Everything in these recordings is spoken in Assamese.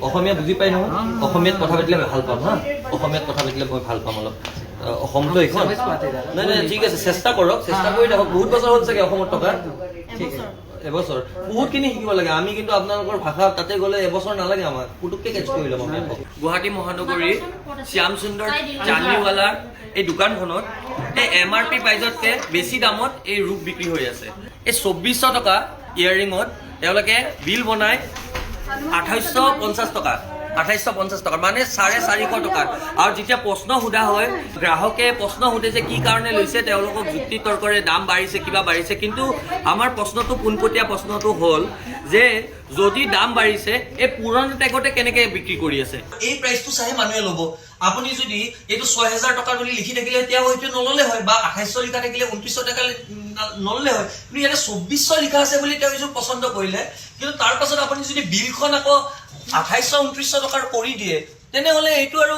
অসমীয়া বুজি পাই নহয় অসমীয়াত কথা পাতিলে ভাল পাম হা অসমীয়াত কথা পাতিলে মই ভাল পাম অলপ অসমটো এইখন নাই নাই ঠিক আছে চেষ্টা কৰক চেষ্টা কৰি দেখক বহুত বছৰ হ'ল চাগে অসমত থকা ঠিক আছে এবছৰ বহুতখিনি শিকিব লাগে আমি কিন্তু আপোনালোকৰ ভাষা তাতে গ'লে এবছৰ নালাগে আমাক পুটুককে কেচ কৰি ল'ম আমি গুৱাহাটী মহানগৰীৰ শ্যাম সুন্দৰ চান্দিৱালাৰ এই দোকানখনত এই MRP প্ৰাইজতকে বেছি দামত এই ৰূপ বিক্ৰী হৈ আছে এই 2400 টকা ইয়াৰিঙত তেওঁলোকে বিল বনায় 2850 টকা 2850 টকা মানে 450 টকা আৰু যেতিয়া প্ৰশ্ন সোধা হয় গ্ৰাহকে প্ৰশ্ন সোধে যে কি কাৰণে লৈছে তেওঁলোকক যুক্তি তৰ্কৰে দাম বাঢ়িছে কিবা বাঢ়িছে কিন্তু আমাৰ প্ৰশ্নটো পোনপটীয়া প্ৰশ্নটো হ'ল যে যদি দাম বাঢ়িছে এই পুৰণা টেগতে কেনেকৈ বিক্ৰী কৰি আছে এই প্ৰাইচটো চাই মানুহে ল'ব আপুনি যদি এইটো 6000 টকা বুলি লিখি থাকিলে তেতিয়া হয়তো নললে হয় বা 2800 লিখা থাকিলে 2900 টকা নললে হয় কিন্তু ইয়াতে 2400 লিখা আছে বুলি তেওঁ কিছু পছন্দ কৰিলে কিন্তু তাৰ পাছত আপুনি যদি বিলখন আকৌ 2800 2900 টকাৰ কৰি দিয়ে তেনেহলে এইটো আৰু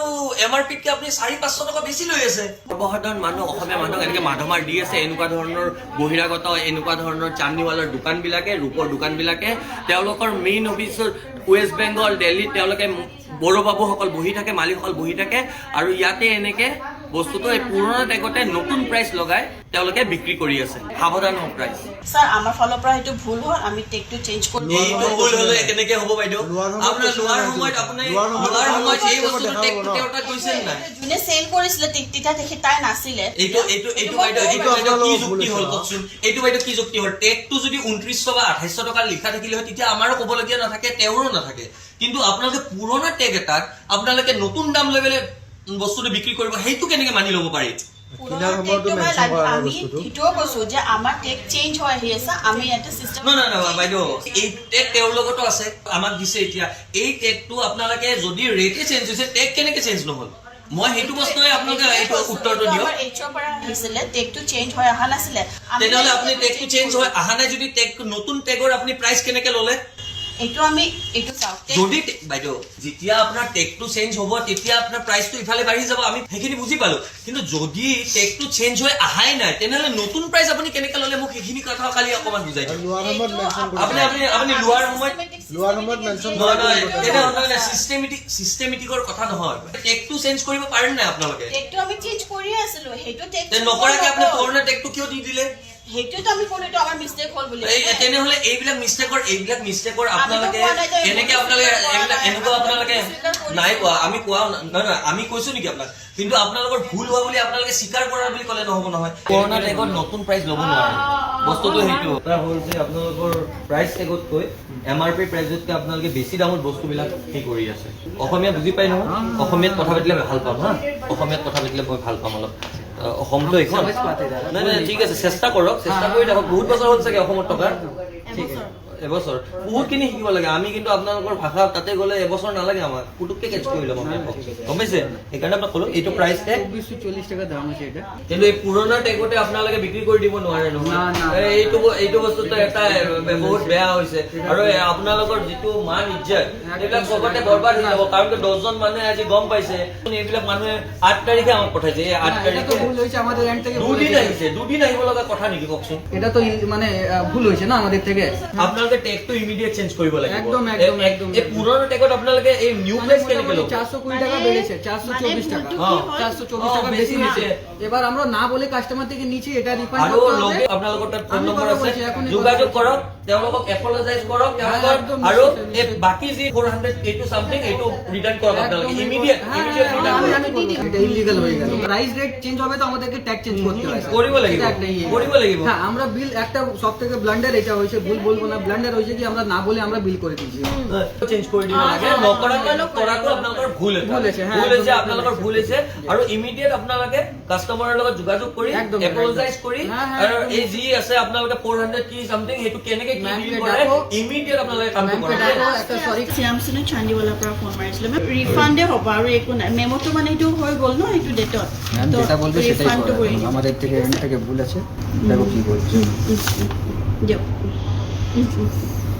MRP কে আপুনি 400-500 টকা বেছি লৈ আছে সৰ্বসাধাৰণ মানুহ অসমীয়া মানুহ এনেকে মাধমাৰ দি আছে এনেকুৱা ধৰণৰ বহিৰাগত এনেকুৱা ধৰণৰ চান্দিৱালাৰ দোকানবিলাকে ৰূপৰ দোকানবিলাকে তেওঁলোকৰ মেইন অফিচৰ ৱেষ্ট বেংগল দিল্লীত তেওঁলোকে বড়ো বাবুসকল বহি থাকে মালিকসকল বহি থাকে আৰু ইয়াতে এনেকে বস্তুটো এই পুৰণা টেগতে নতুন প্ৰাইচ লগাই তেওঁলোকে বিক্ৰী কৰি আছে সাৱধান হওক প্ৰাইচ স্যাৰ আমাৰ ফলৰ পৰা এইটো ভুল হ'ল আমি টেকটো চেঞ্জ কৰি এইটো ভুল হলে কেনেকে হ'ব বাইদেউ আপোনাৰ লোৱাৰ সময়ত আপুনি লোৱাৰ সময়ত এই বস্তুটো টেকটো তেওঁটা কৈছিল না যোনে সেল কৰিছিল তেতিয়া দেখি তাই নাছিলে এইটো বাইদেউ কি যুক্তি হ'ল কওকচোন এইটো বাইদেউ কি যুক্তি হ'ল টেকটো যদি 2900 বা 2800 টকা লিখা থাকিলে হয় তেতিয়া আমাৰো ক'বলগীয়া নাথাকে তেওঁৰো নাথাকে কিন্তু আপোনালোকে পুৰণা টেগ এটাত আপোনালোকে নতুন দাম লৈ পেলাই বস্তুটো বিক্ৰী কৰিব সেইটো কেনেকে মানি ল'ব পাৰি আমি এটোও কৈছো যে আমাৰ টেক চেঞ্জ হৈ আহি আছে আমি এটা সিস্টেম না বাইদেউ এই টেক তেওঁৰ লগতো আছে আমাক দিছে এতিয়া এই টেকটো আপোনালোকে যদি ৰেটে চেঞ্জ হৈছে টেক কেনেকে চেঞ্জ নহল মই হেতু বস্তুৱে আপোনালোকে এইটো উত্তৰটো দিও এইচৰ পৰা আহিছিলে টেকটো চেঞ্জ হৈ আহা নাছিলে তেনেহলে আপুনি টেকটো চেঞ্জ হৈ আহা নাই যদি টেক নতুন টেগৰ আপুনি প্ৰাইচ কেনেকে ললে এইটো আমি এইটো চাও যদি বাইদেউ যেতিয়া আপোনাৰ টেকটো চেঞ্জ হ'ব তেতিয়া আপোনাৰ প্ৰাইচটো ইফালে বাঢ়ি যাব আমি সেইখিনি বুজি পালো কিন্তু যদি টেকটো চেঞ্জ হৈ আহাই নাই তেনেহলে নতুন প্ৰাইচ আপুনি কেনেকে ললে মোক সেইখিনি কথা খালি অকমান বুজাই দিয়ক আপুনি লোৱাৰ সময়ত মেনচন নহয় এটা সিস্টেমেটিকৰ কথা নহয় টেকটো চেঞ্জ কৰিব পাৰে নাই আপোনালোকে টেকটো আমি চেঞ্জ কৰি আছিলো হেটো টেক নকৰাকে আপুনি পুৰণা টেকটো কিয় দি দিলে হেতুটো আমি কোনটো আমাৰ মিস্টেক হ'ল বুলি তেনেহলে এইবিলাক মিস্টেকৰ আপোনালোকে কেনেকে আপোনালোকে এনেকুৱা আপোনালোকে নাই কোৱা আমি কোৱা নহয় আমি কৈছো নেকি আপোনাক কিন্তু আপোনালোকৰ ভুল হোৱা বুলি আপোনালোকে স্বীকাৰ কৰা বুলি ক'লে নহ'ব নহয় পুৰণা টেগত নতুন প্ৰাইচ ল'ব নোৱাৰে বস্তুটো সেইটো এটা হ'ল যে আপোনালোকৰ প্ৰাইচ টেগতকৈ MRP প্ৰাইজতকৈ আপোনালোকে বেছি দামত বস্তুবিলাক কি কৰি আছে অসমীয়া বুজি পাই নহয় অসমীয়াত কথা পাতিলে ভাল পাম হা অসমীয়াত কথা পাতিলে মই ভাল পাম অলপ অসমটো এইখন নাই নাই ঠিক আছে চেষ্টা কৰক চেষ্টা কৰি দেখক বহুত বছৰ হ'ল চাগে অসমত থকা ঠিক আছে এবছৰ বহুতখিনি শিকিব লাগে আমি কিন্তু আপোনালোকৰ ভাষা তাতে গ'লে এবছৰ নালাগে আমাক পুটুককে কেচ কৰি ল'ম আমি গম পাইছে সেইকাৰণে আপোনাক ক'লো এইটো প্ৰাইচ টেগ 240 টাকা দাম আছে এটা কিন্তু এই পুৰণা টেগতে আপোনালোকে বিক্ৰী কৰি দিব নোৱাৰে নহয় এইটো বস্তুটো এটা বহুত বেয়া হৈছে আৰু আপোনালোকৰ যিটো মান ইজ্জত এইবিলাক চবতে বৰবাদ হৈ যাব কাৰণ 10 জন মানুহে আজি গম পাইছে এইবিলাক মানুহে 8 তাৰিখে আমাক পঠাইছে এই 8 তাৰিখে ভুল হৈছে আমাদের এন্ড থেকে দুদিন আহিব লগা কথা নেকি কওকচোন এটা তো মানে ভুল হৈছে না আমাদের থেকে আপোনালোকে টেগটো ইমিডিয়েট চেঞ্জ কৰিব লাগিব একদম এই পুৰণা টেগত আপোনালোকে এই নিউ প্রাইস কেনেকৈ ল'ব 420 টাকা বেড়েছে 424 টাকা 424 টাকা বেশি নিচে এবার আমরা না বলে কাস্টমার থেকে নিচে এটা রিফান্ড আৰু লগে আপোনালোকৰ তাত ফোন নম্বৰ আছে যোগাযোগ কৰক তেওঁলোকক এপলজাইজ কৰক আৰু এই বাকি যি 480 সামথিং এইটো ৰিটাৰ্ন কৰক আপোনালোকে ইমিডিয়েট ৰিটাৰ্ন এটা ইলিগাল হয়ে গেল প্ৰাইস ৰেট চেঞ্জ হবে তো আমাদেৰকে ট্যাক্স চেঞ্জ কৰতে হবে কৰিব লাগিব হ্যাঁ আমরা বিল একটা সবথেকে ব্লান্ডার এটা হইছে ভুল বলবো না ব্লান্ডার হইছে কি আমরা না বলে আমরা বিল করে দিয়েছি চেঞ্জ কৰি দিব লাগে নকৰাটো আপোনালোকৰ ভুল হৈছে আপোনালোকৰ ভুল হৈছে আৰু ইমিডিয়েট আপোনালোকে কাস্টমাৰৰ লগত যোগাযোগ কৰি এপলজাইজ কৰি আৰু এই যি আছে আপোনালোকে 400 কি সামথিং হেতু কেনেকে কি ডিল কৰে ইমিডিয়েট আপোনালোকে কামটো কৰক একটা সৰি শ্যামসুন্দৰ চান্দিৱালাৰ পৰা ফোন মাৰিছিল ৰিফান্ডে হ'ব আৰু একো নাই মেমোটো মানে এইটো হৈ গ'ল ন এইটো ডেটত ম্যাম যেটা বলবে সেটাই করব আমাদের থেকে এন্ড থেকে ভুল আছে দেখো কি বলছো দিয়ক